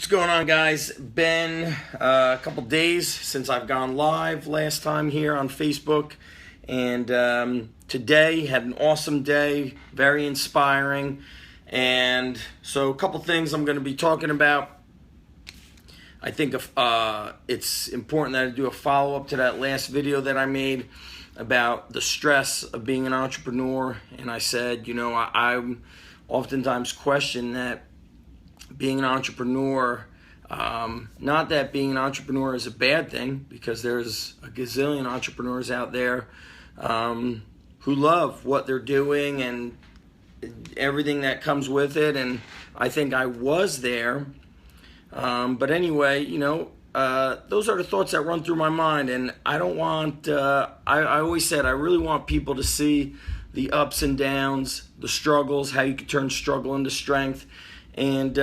going on, guys? Been a couple days since I've gone live last time here on Facebook, and today had an awesome day, very inspiring. And so a couple things I'm going to be talking about. I think it's important that I do a follow-up to that last video that I made about the stress of being an entrepreneur. And I said, I oftentimes question that being an entrepreneur, not that being an entrepreneur is a bad thing, because there's a gazillion entrepreneurs out there who love what they're doing and everything that comes with it. And I think I was there. But anyway, those are the thoughts that run through my mind. And I don't want, I always said, I really want people to see the ups and downs, the struggles, how you can turn struggle into strength. And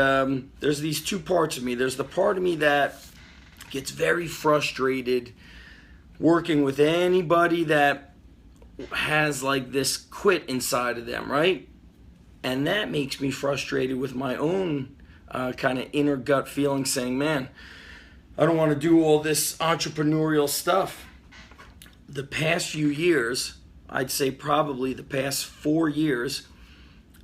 there's these two parts of me. There's the part of me that gets very frustrated working with anybody that has like this quit inside of them, right? And that makes me frustrated with my own kind of inner gut feeling, saying, man, I don't want to do all this entrepreneurial stuff. The past few years, I'd say probably the past 4 years,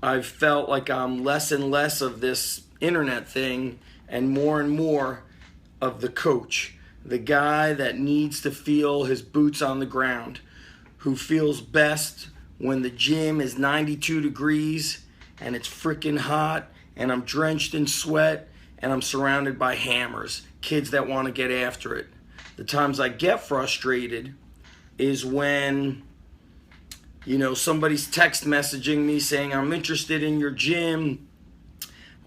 I've felt like I'm less and less of this internet thing and more of the coach, the guy that needs to feel his boots on the ground, who feels best when the gym is 92 degrees and it's freaking hot and I'm drenched in sweat and I'm surrounded by hammers, kids that want to get after it. The times I get frustrated is when somebody's text messaging me saying, I'm interested in your gym.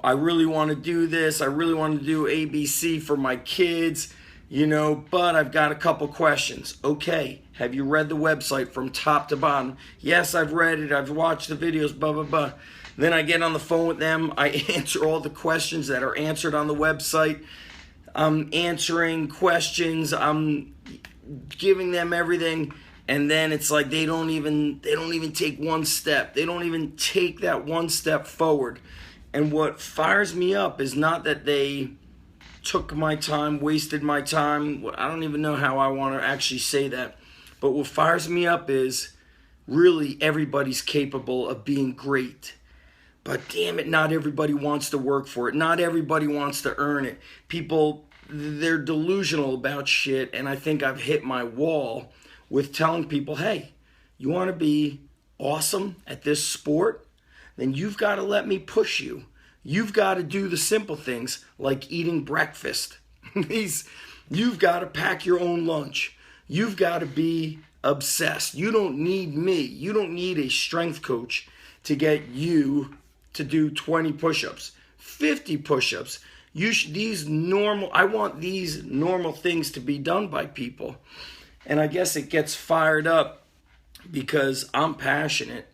I really want to do this. I really want to do ABC for my kids, but I've got a couple questions. Okay, have you read the website from top to bottom? Yes, I've read it. I've watched the videos, blah, blah, blah. Then I get on the phone with them. I answer all the questions that are answered on the website. I'm answering questions. I'm giving them everything. And then it's like they don't even take one step. They don't even take that one step forward. And what fires me up is not that they took my time, wasted my time. I don't even know how I want to actually say that. But what fires me up is really everybody's capable of being great. But damn it, not everybody wants to work for it. Not everybody wants to earn it. People, they're delusional about shit. And I think I've hit my wall with telling people, hey, you want to be awesome at this sport? Then you've got to let me push you. You've got to do the simple things like eating breakfast. You've got to pack your own lunch. You've got to be obsessed. You don't need me. You don't need a strength coach to get you to do 20 push-ups, 50 push-ups. I want these normal things to be done by people. And I guess it gets fired up because I'm passionate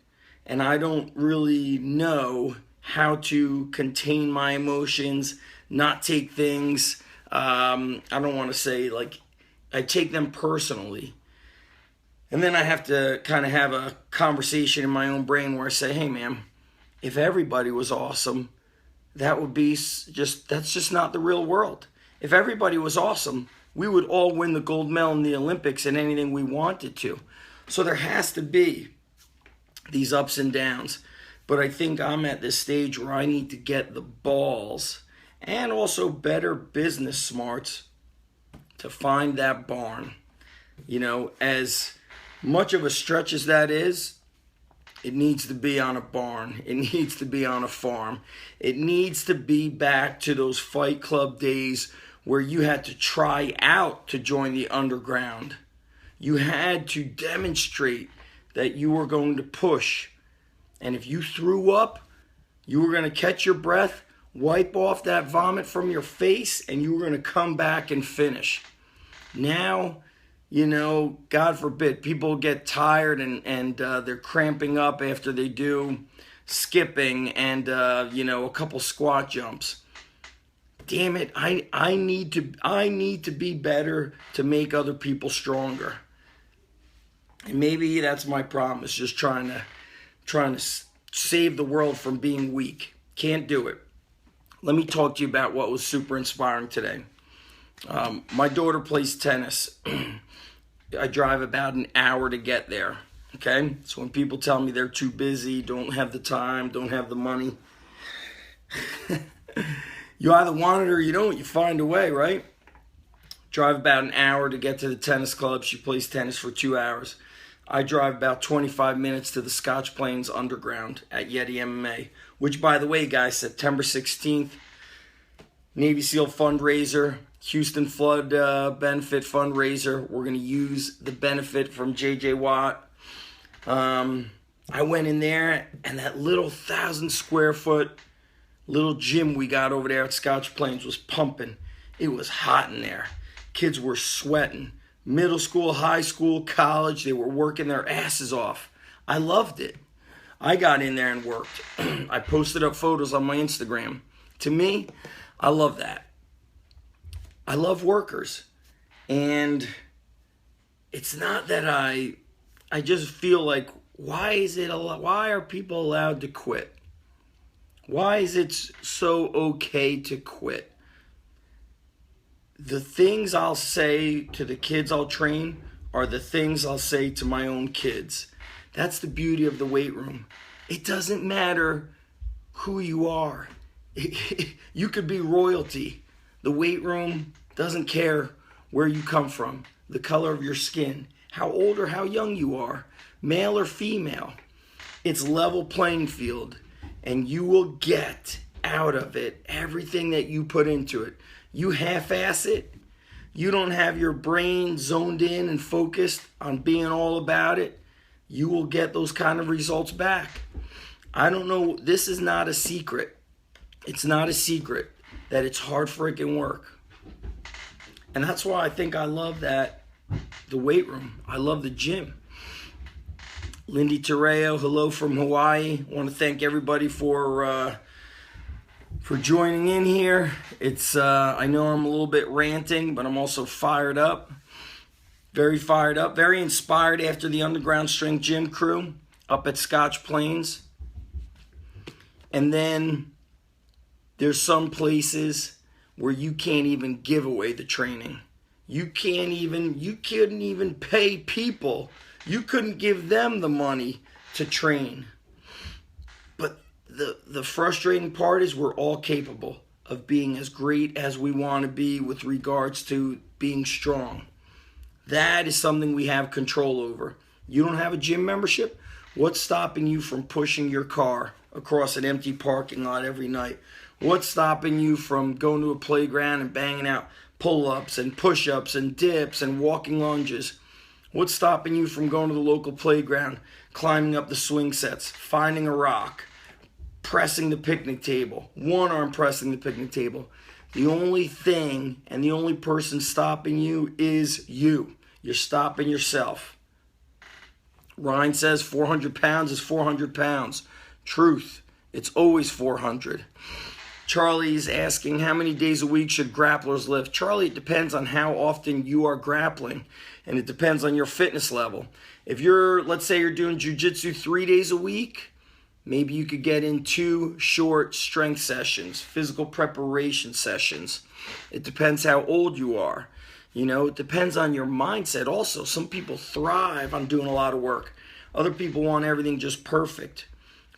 and I don't really know how to contain my emotions, not take things, I don't want to say like I take them personally. And then I have to kind of have a conversation in my own brain where I say, hey man, if everybody was awesome, that's just not the real world. If everybody was awesome, we would all win the gold medal in the Olympics in anything we wanted to. So there has to be these ups and downs. But I think I'm at this stage where I need to get the balls and also better business smarts to find that barn. As much of a stretch as that is, it needs to be on a barn. It needs to be on a farm. It needs to be back to those Fight Club days where you had to try out to join the underground. You had to demonstrate that you were going to push. And if you threw up, you were going to catch your breath, wipe off that vomit from your face, and you were going to come back and finish. Now, God forbid, people get tired and they're cramping up after they do skipping and, a couple squat jumps. Damn it, I need to be better to make other people stronger. And maybe that's my problem, is just trying to save the world from being weak. Can't do it. let me talk to you about what was super inspiring today. My daughter plays tennis. I drive about an hour to get there. Okay? So when people tell me they're too busy, don't have the time, don't have the money, you either want it or you don't. You find a way, right? Drive about an hour to get to the tennis club. She plays tennis for 2 hours. I drive about 25 minutes to the Scotch Plains Underground at Yeti MMA, which, by the way, guys, September 16th, Navy SEAL fundraiser, Houston flood benefit fundraiser. We're going to use the benefit from J.J. Watt. I went in there, and that little 1,000-square-foot little gym we got over there at Scotch Plains was pumping. It was hot in there. Kids were sweating. Middle school, high school, college, they were working their asses off. I loved it. I got in there and worked. I posted up photos on my Instagram. To me, I love that. I love workers. And it's not that I just feel like, why are people allowed to quit? Why is it so okay to quit? The things I'll say to the kids I'll train are the things I'll say to my own kids. That's the beauty of the weight room. It doesn't matter who you are. You could be royalty. The weight room doesn't care where you come from, the color of your skin, how old or how young you are, male or female. It's level playing field, and you will get out of it everything that you put into it. You half-ass it, you don't have your brain zoned in and focused on being all about it, you will get those kind of results back. I don't know, this is not a secret. It's not a secret that it's hard freaking work. And that's why I think I love the weight room. I love the gym. Lindy Terreo, hello from Hawaii. I want to thank everybody for joining in here. It's I know I'm a little bit ranting, but I'm also fired up. Very fired up. Very inspired after the Underground Strength Gym crew up at Scotch Plains. And then there's some places where you can't even give away the training. You couldn't even pay people. You couldn't give them the money to train. But the frustrating part is we're all capable of being as great as we want to be with regards to being strong. That is something we have control over. You don't have a gym membership? What's stopping you from pushing your car across an empty parking lot every night? What's stopping you from going to a playground and banging out pull-ups and push-ups and dips and walking lunges? What's stopping you from going to the local playground, climbing up the swing sets, finding a rock, pressing the picnic table, one-arm pressing the picnic table? The only thing and the only person stopping you is you. You're stopping yourself. Ryan says 400 pounds is 400 pounds. Truth, it's always 400. Charlie's asking, how many days a week should grapplers lift? Charlie, it depends on how often you are grappling, and it depends on your fitness level. If let's say you're doing jiu-jitsu 3 days a week, maybe you could get in 2 short strength sessions, physical preparation sessions. It depends how old you are. You know, it depends on your mindset also. Some people thrive on doing a lot of work. Other people want everything just perfect.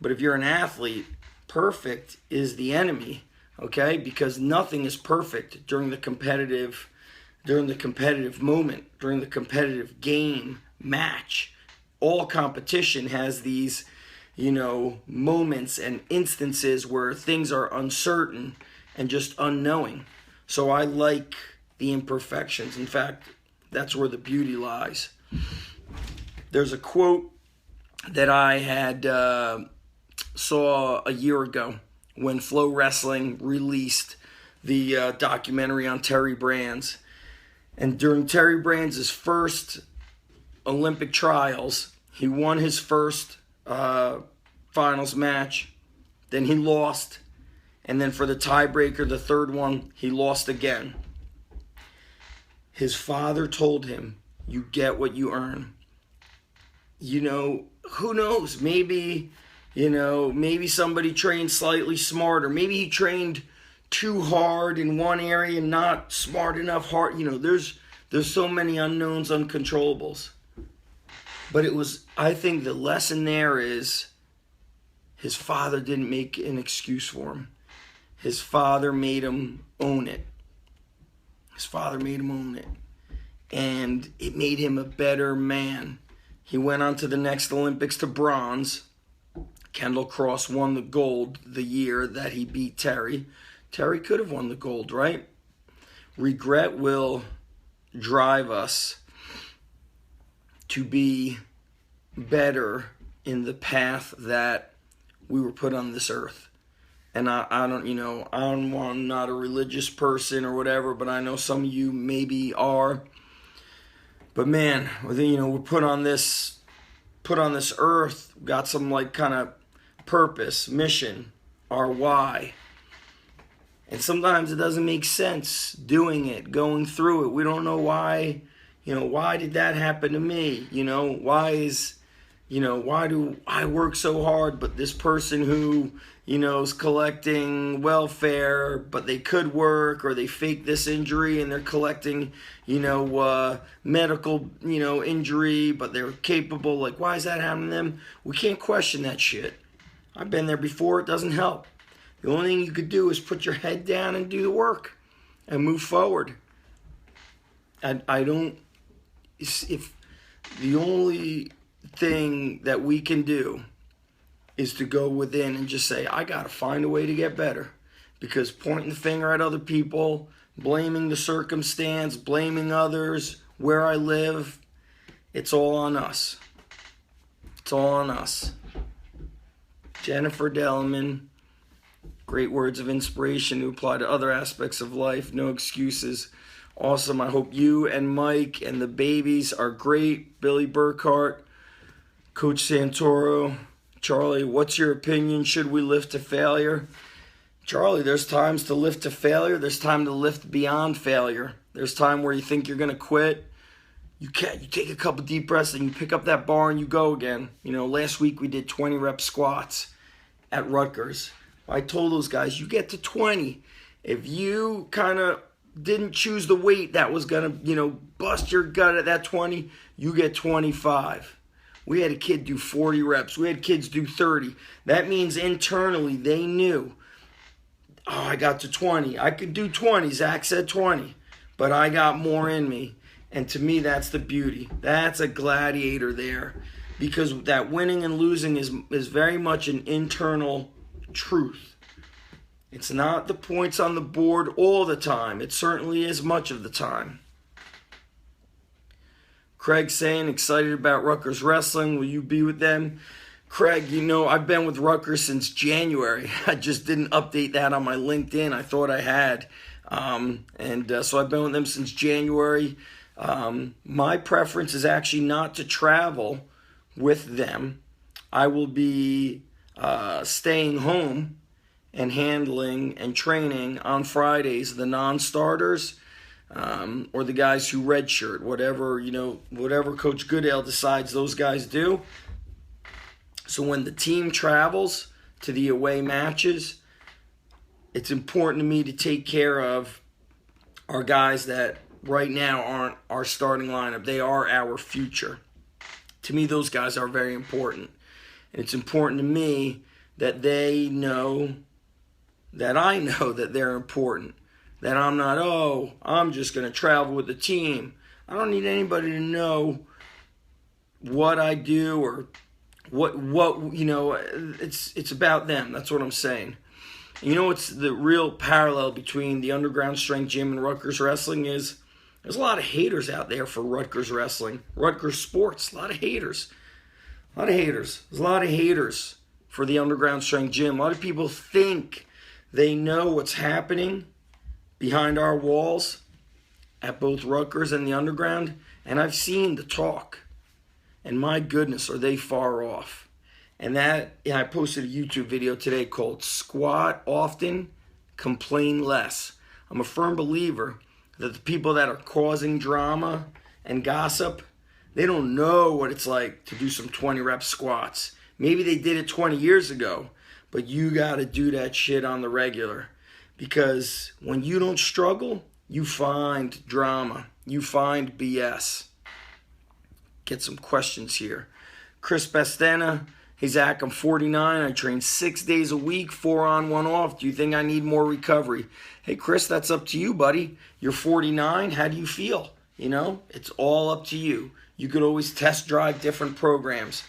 But if you're an athlete, perfect is the enemy, okay? Because nothing is perfect during the competitive moment, during the competitive game, match. All competition has these, moments and instances where things are uncertain and just unknowing. So I like the imperfections. In fact, that's where the beauty lies. There's a quote that I had saw a year ago when Flow Wrestling released the documentary on Terry Brands. And during Terry Brands' first Olympic trials, he won his first finals match. Then he lost. And then for the tiebreaker, the third one, he lost again. His father told him, you get what you earn. Who knows? Maybe somebody trained slightly smarter. Maybe he trained too hard in one area, not smart enough, hard. There's so many unknowns, uncontrollables. But I think the lesson there is his father didn't make an excuse for him. His father made him own it. And it made him a better man. He went on to the next Olympics to bronze. Kendall Cross won the gold the year that he beat Terry. Terry could have won the gold, right? Regret will drive us to be better in the path that we were put on this earth. And I'm not a religious person or whatever, but I know some of you maybe are. But man, we're put on this earth, got some kind of purpose, mission, our why. And sometimes it doesn't make sense doing it, going through it. We don't know why, why did that happen to me? Why do I work so hard, but this person who, is collecting welfare, but they could work, or they fake this injury and they're collecting, medical, injury, but they're capable. Like, why is that happening to them? We can't question that shit. I've been there before. It doesn't help. The only thing you could do is put your head down and do the work and move forward. If the only thing that we can do is to go within and just say, I got to find a way to get better. Because pointing the finger at other people, blaming the circumstance, blaming others, where I live, it's all on us. It's all on us. Jennifer Delman, great words of inspiration to apply to other aspects of life. No excuses. Awesome. I hope you and Mike and the babies are great. Billy Burkhart, Coach Santoro, Charlie, what's your opinion? Should we lift to failure? Charlie, there's times to lift to failure. There's time to lift beyond failure. There's time where you think you're going to quit. You take a couple deep breaths and you pick up that bar and you go again. Last week we did 20 rep squats at Rutgers. I told those guys, you get to 20. If you kind of didn't choose the weight that was going to, bust your gut at that 20, you get 25. We had a kid do 40 reps. We had kids do 30. That means internally they knew, I got to 20. I could do 20. Zach said 20. But I got more in me. And to me, that's the beauty. That's a gladiator there. Because that winning and losing is very much an internal truth. It's not the points on the board all the time. It certainly is much of the time. Craig saying, excited about Rutgers Wrestling. Will you be with them? Craig, I've been with Rutgers since January. I just didn't update that on my LinkedIn. I thought I had. So I've been with them since January. My preference is actually not to travel with them. I will be staying home and handling and training on Fridays the non-starters. Or the guys who redshirt, whatever Coach Goodale decides those guys do. So when the team travels to the away matches, it's important to me to take care of our guys that right now aren't our starting lineup. They are our future. To me, those guys are very important. And it's important to me that they know that I know that they're important. That I'm not, I'm just going to travel with the team. I don't need anybody to know what I do or what it's about them. That's what I'm saying. What's the real parallel between the Underground Strength Gym and Rutgers Wrestling is there's a lot of haters out there for Rutgers Wrestling. Rutgers Sports, a lot of haters. There's a lot of haters for the Underground Strength Gym. A lot of people think they know what's happening behind our walls at both Rutgers and the Underground, and I've seen the talk, and my goodness, are they far off. And I posted a YouTube video today called Squat Often, Complain Less. I'm a firm believer that the people that are causing drama and gossip, they don't know what it's like to do some 20 rep squats. Maybe they did it 20 years ago, but you got to do that shit on the regular. Because when you don't struggle, you find drama. You find BS. Get some questions here. Chris Bestena, hey Zach, I'm 49. I train 6 days a week, 4 on, 1 off. Do you think I need more recovery? Hey Chris, that's up to you, buddy. You're 49. How do you feel? You know, it's all up to you. You could always test drive different programs.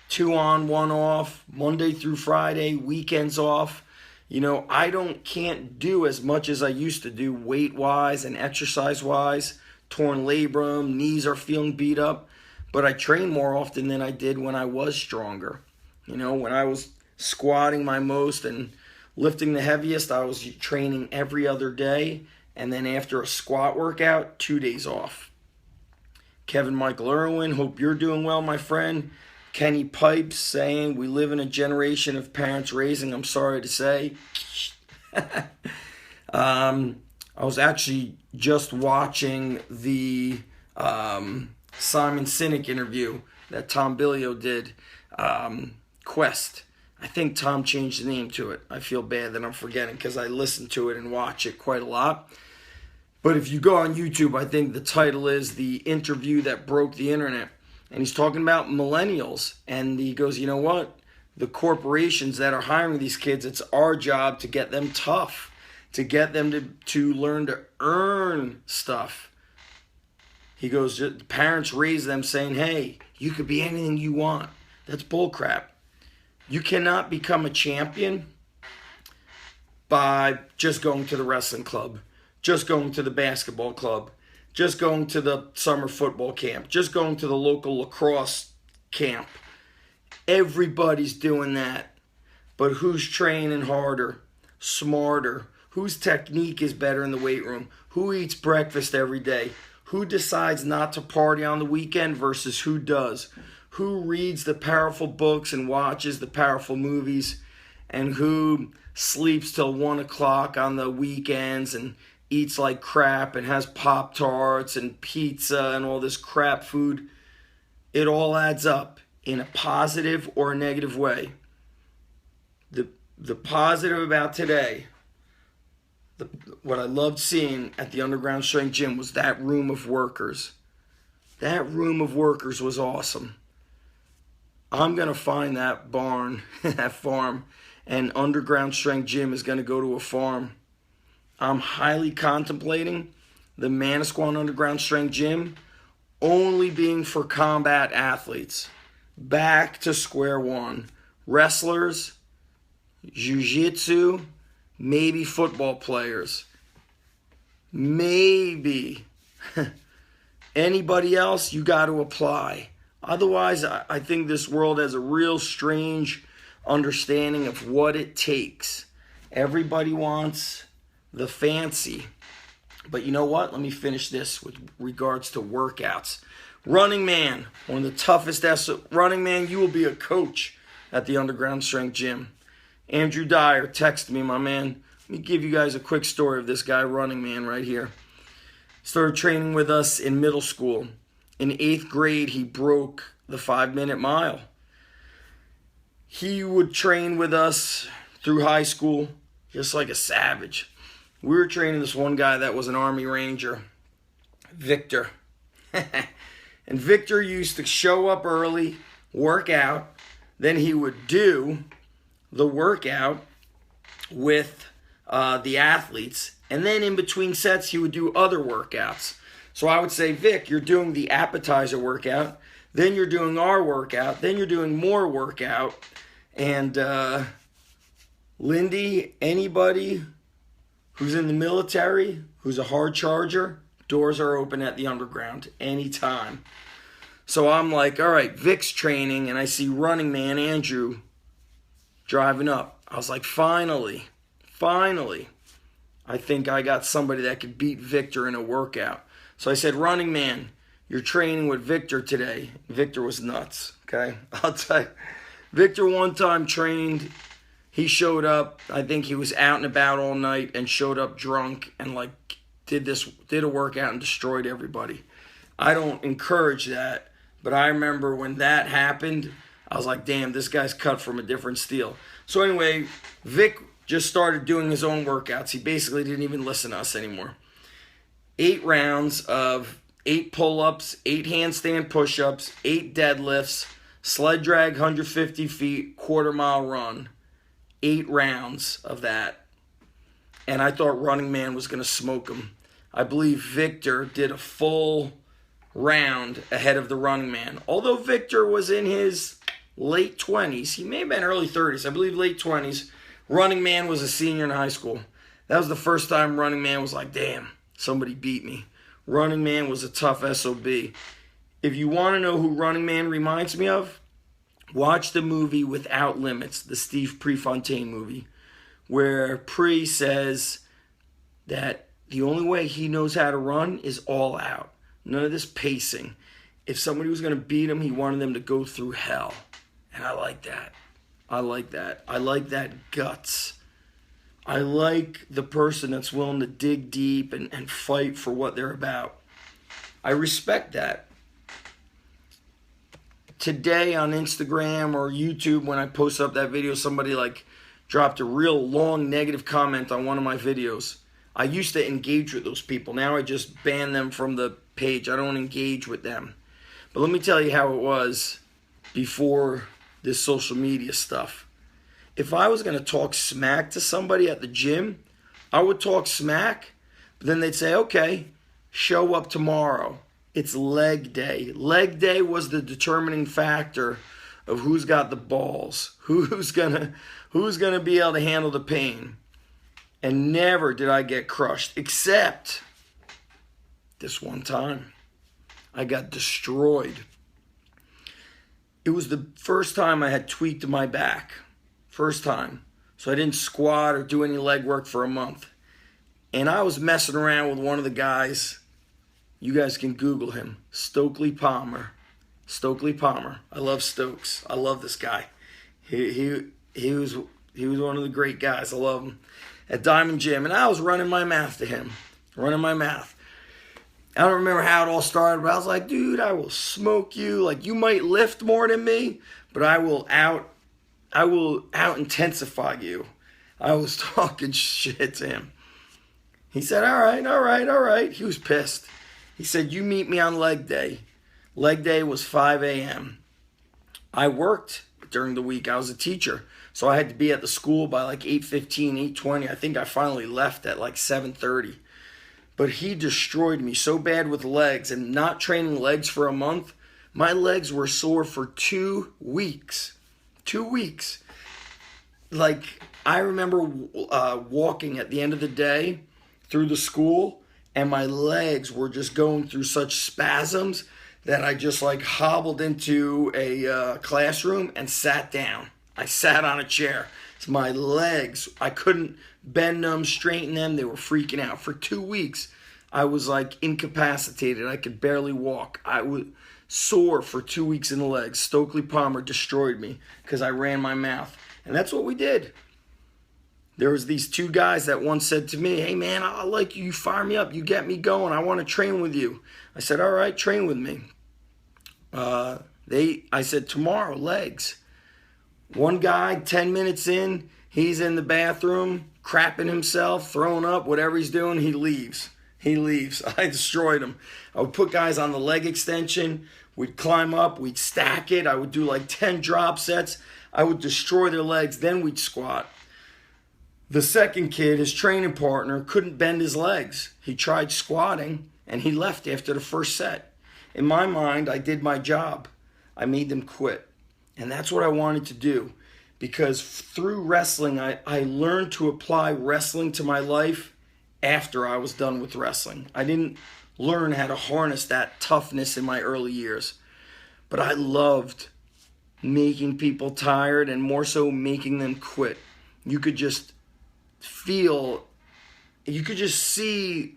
2 on, 1 off, Monday through Friday, weekends off. You know, I can't do as much as I used to do weight-wise and exercise-wise. Torn labrum, knees are feeling beat up. But I train more often than I did when I was stronger. You know, when I was squatting my most and lifting the heaviest, I was training every other day. And then after a squat workout, 2 days off. Kevin Michael Irwin, hope you're doing well, my friend. Kenny Pipes saying, we live in a generation of parents raising, I'm sorry to say. I was actually just watching the Simon Sinek interview that Tom Billio did, Quest. I think Tom changed the name to it. I feel bad that I'm forgetting because I listen to it and watch it quite a lot. But if you go on YouTube, I think the title is The Interview That Broke the Internet. And he's talking about millennials. And he goes, you know what? The corporations that are hiring these kids, it's our job to get them tough, to get them to learn to earn stuff. He goes, parents raise them saying, hey, you could be anything you want. That's bullcrap. You cannot become a champion by just going to the wrestling club, just going to the basketball club, just going to the summer football camp, just going to the local lacrosse camp. Everybody's doing that. But who's training harder, smarter? Whose technique is better in the weight room? Who eats breakfast every day? Who decides not to party on the weekend versus who does? Who reads the powerful books and watches the powerful movies? And who sleeps till 1 o'clock on the weekends and eats like crap and has Pop-Tarts and pizza and all this crap food? It all adds up in a positive or a negative way. The positive about today, what I loved seeing at the Underground Strength Gym was that room of workers. That room of workers was awesome. I'm going to find that barn, that farm, and Underground Strength Gym is going to go to a farm. I'm highly contemplating the Manasquan Underground Strength Gym only being for combat athletes. Back to square one. Wrestlers, jiu-jitsu, maybe football players. Maybe. Anybody else, you got to apply. Otherwise, I think this world has a real strange understanding of what it takes. Everybody wants the fancy. But you know what? Let me finish this with regards to workouts. Running Man, one of the toughest running man, you will be a coach at the Underground Strength Gym. Andrew Dyer texted me, my man. Let me give you guys a quick story of this guy, Running Man, right here. Started training with us in middle school. In 8th grade, he broke the 5-minute mile. He would train with us through high school just like a savage. We were training this one guy that was an Army Ranger, Victor. And Victor used to show up early, work out, then he would do the workout with the athletes, and then in between sets he would do other workouts. So I would say, Vic, you're doing the appetizer workout, then you're doing our workout, then you're doing more workout, and Lindy, anybody who's in the military, who's a hard charger, doors are open at the Underground anytime. So I'm like, all right, Vic's training, and I see Running Man Andrew driving up. I was like, finally, I think I got somebody that could beat Victor in a workout. So I said, Running Man, you're training with Victor today. Victor was nuts, okay? I'll tell you. Victor one time trained. He showed up. I think he was out and about all night and showed up drunk and did a workout and destroyed everybody. I don't encourage that, but I remember when that happened, I was like, damn, this guy's cut from a different steel. So anyway, Vic just started doing his own workouts. He basically didn't even listen to us anymore. 8 rounds of 8 pull-ups, 8 handstand push-ups, 8 deadlifts, sled drag 150 feet, quarter-mile run. 8 rounds of that. And I thought Running Man was going to smoke him. I believe Victor did a full round ahead of the Running Man. Although Victor was in his late 20s, he may have been early 30s, I believe late 20s. Running Man was a senior in high school. That was the first time Running Man was like, damn, somebody beat me. Running Man was a tough SOB. If you want to know who Running Man reminds me of, watch the movie Without Limits, the Steve Prefontaine movie, where Pre says that the only way he knows how to run is all out. None of this pacing. If somebody was going to beat him, he wanted them to go through hell. And I like that. I like that. I like that guts. I like the person that's willing to dig deep and fight for what they're about. I respect that. Today on Instagram or YouTube, when I post up that video, somebody like dropped a real long negative comment on one of my videos. I used to engage with those people. Now I just ban them from the page. I don't engage with them. But let me tell you how it was before this social media stuff. If I was going to talk smack to somebody at the gym, I would talk smack, but then they'd say, okay, show up tomorrow. It's leg day. Leg day was the determining factor of who's got the balls, who's gonna be able to handle the pain. And never did I get crushed, except this one time. I got destroyed. It was the first time I had tweaked my back. First time. So I didn't squat or do any leg work for a month. And I was messing around with one of the guys. You guys can Google him. Stokely Palmer. Stokely Palmer. I love Stokes. I love this guy. He was one of the great guys. I love him. At Diamond Gym. And I was running my math to him. Running my math. I don't remember how it all started, but I was like, dude, I will smoke you. Like, you might lift more than me, but I will out-intensify you. I was talking shit to him. He said, all right. He was pissed. He said, you meet me on leg day. Leg day was 5 a.m. I worked during the week. I was a teacher. So I had to be at the school by like 8:15, 8:20. I think I finally left at like 7:30. But he destroyed me so bad with legs, and not training legs for a month, my legs were sore for 2 weeks. 2 weeks. Like, I remember walking at the end of the day through the school, and my legs were just going through such spasms that I just like hobbled into a classroom and sat down. I sat on a chair. So my legs, I couldn't bend them, straighten them. They were freaking out. For 2 weeks, I was like incapacitated. I could barely walk. I was sore for 2 weeks in the legs. Stokely Palmer destroyed me because I ran my mouth. And that's what we did. There was these 2 guys that once said to me, hey man, I like you. You fire me up. You get me going. I want to train with you. I said, all right, train with me. I said, tomorrow, legs. One guy, 10 minutes in, he's in the bathroom, crapping himself, throwing up, whatever he's doing, he leaves. He leaves. I destroyed him. I would put guys on the leg extension. We'd climb up. We'd stack it. I would do like 10 drop sets. I would destroy their legs. Then we'd squat. The second kid, his training partner, couldn't bend his legs. He tried squatting, and he left after the first set. In my mind, I did my job. I made them quit. And that's what I wanted to do, because through wrestling, I learned to apply wrestling to my life after I was done with wrestling. I didn't learn how to harness that toughness in my early years. But I loved making people tired, and more so making them quit. You could just feel, you could just see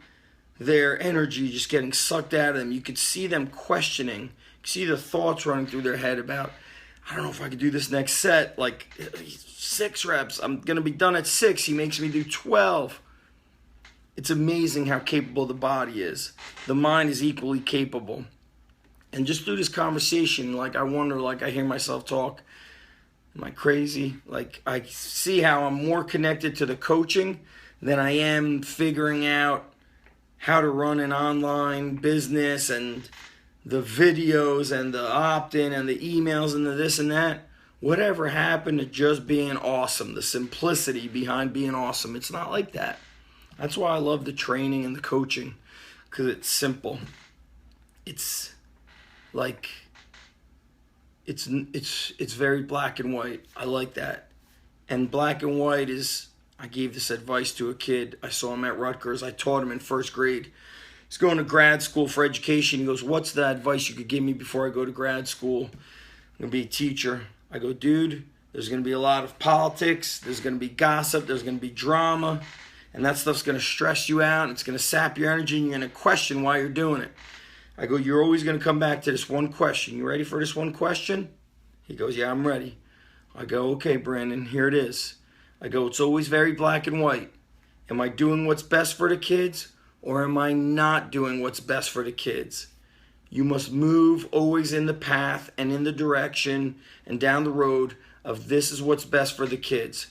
their energy just getting sucked out of them. You could see them questioning. You could see the thoughts running through their head about, I don't know if I could do this next set. Like 6 reps. I'm going to be done at 6. He makes me do 12. It's amazing how capable the body is. The mind is equally capable. And just through this conversation, like I wonder, like I hear myself talk, Am I crazy? Like, I see how I'm more connected to the coaching than I am figuring out how to run an online business and the videos and the opt-in and the emails and the this and that. Whatever happened to just being awesome, the simplicity behind being awesome? It's not like that. That's why I love the training and the coaching, because it's simple. It's like, it's very black and white. I like that. And black and white is, I gave this advice to a kid. I saw him at Rutgers. I taught him in first grade. He's going to grad school for education. He goes, what's the advice you could give me before I go to grad school? I'm going to be a teacher. I go, dude, there's going to be a lot of politics. There's going to be gossip. There's going to be drama. And that stuff's going to stress you out. And it's going to sap your energy. And you're going to question why you're doing it. I go, you're always going to come back to this one question. You ready for this one question? He goes, yeah, I'm ready. I go, okay, Brandon, here it is. I go, it's always very black and white. Am I doing what's best for the kids, or am I not doing what's best for the kids? You must move always in the path and in the direction and down the road of this is what's best for the kids.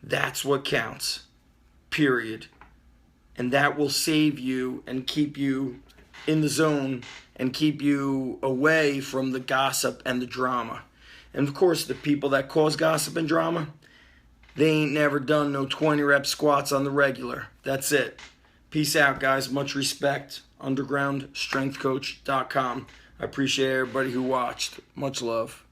That's what counts, period. And that will save you and keep you in the zone and keep you away from the gossip and the drama. And of course, the people that cause gossip and drama, they ain't never done no 20 rep squats on the regular. That's it. Peace out, guys. Much respect. UndergroundStrengthCoach.com. I appreciate everybody who watched. Much love.